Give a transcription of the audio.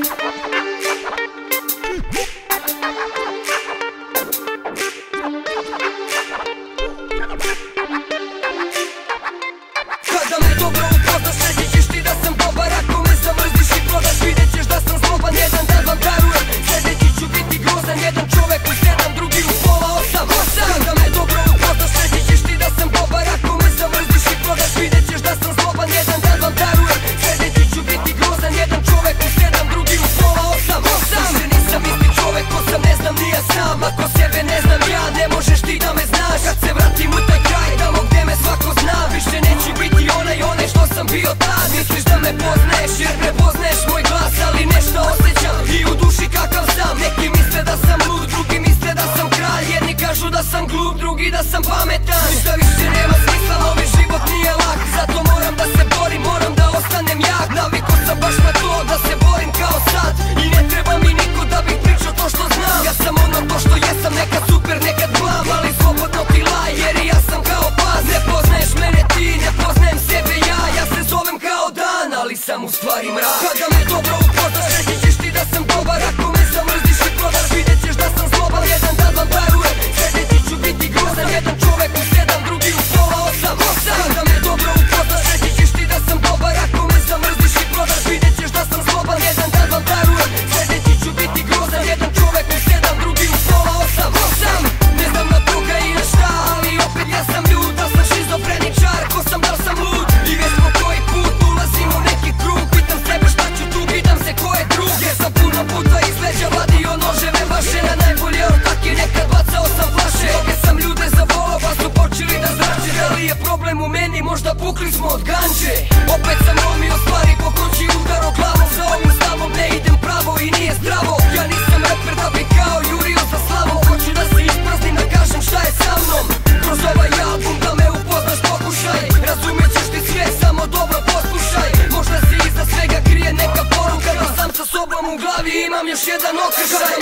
Kada me dobro upoznaš, reći ćeš ti da sam dobar. Ako me zamrziš i prodaš, vidjet ćeš da sam zloban. Jedan dan vam darujem, sljedeći ću biti grozan. Jedan čovek u 7, drugi u pola 8. Kada me dobro upoznaš, reći ćeš ti da sam dobar. Ako me zamrziš i prodaš, vidjet ćeš da sam zloban. Jedan dan vam darujem, sljedeći ću biti grozan. Jedan čovek u 7, drugi u pola 8. Više nisam isti čovek ko sam, ne znam ni ja sam. Ako sebe ne znam ja, ne možeš ti da me znaš. Kad se vratim u taj kraj, tamo gdje me svako zna, više neću biti onaj što sam bio tad. Misliš da me poznaješ jer prepoznaješ moj glas, ali nešto osjećam i u duši kakav sam. Neki misle da sam lud, drugi misle da sam kralj. Jedni kažu da sam glup, drugi da sam pametan. Ništa više nema smisla, ovaj život nije lak. Zato moram da se borim, moram da ostanem jak. Naviko sam baš na to da se borim kao sad. I ne treba mi niko da bih pričao to što znam. Ja sam ono to što jesam, nekad super, nekad blam. Ali slobodno ti laj jer i ja sam kao pas. Ne poznaješ mene ti, ne poznajem sebe ja. Ja se zovem kao dan, ali sam u stvari mrak. Kada me dobro upoznaš, reći ćeš ti da sam dobar. Ako me zamrziš i prodaš, vidjet ćeš da sam zloban. Jedan dan vam darujem, sljedeći ću biti grozan. Jedan čovek u 7, drugi u pola 8. Kada me dobro upoznaš, reći ćeš ti da sam dobar. Ako me zamrziš i prodaš, vidjet ćeš da sam zloban. Jedan dan vam darujem, sljedeći ću biti grozan. Jedan čovek u 7, drugi u pola 8. Ne znam na koga i na šta, ali opet ja sam ljud. Da sam šizofreničar, ko sam, da li sam lud. I već po koji put ulazim u neki krug. Pitam sebe šta ću tu, pitam se ko je drug. Jer sam puno puta iz leđa vadio noževe vaše. Na najbolje ortake nekad bacao sam flaše. Mnoge sam ljude zavolao pa su počeli da zrače. Da li je problem u meni, možda pukli smo od ganđe. Opet sam lomio stvari po kući, udaro glavom. Za ovim stavom ne idem pravo i nije zdravo. Ja nisam reper da bi kao jurio za slavom. Hoću da se ispraznim, da kažem šta je sa mnom. Kroz ovaj album da me upoznaš, pokušaj. Razumjet ćeš ti sve, samo dobro poslušaj. Možda se iza svega krije neka poruka, da sam sa sobom u glavi imam još jedan okršaj.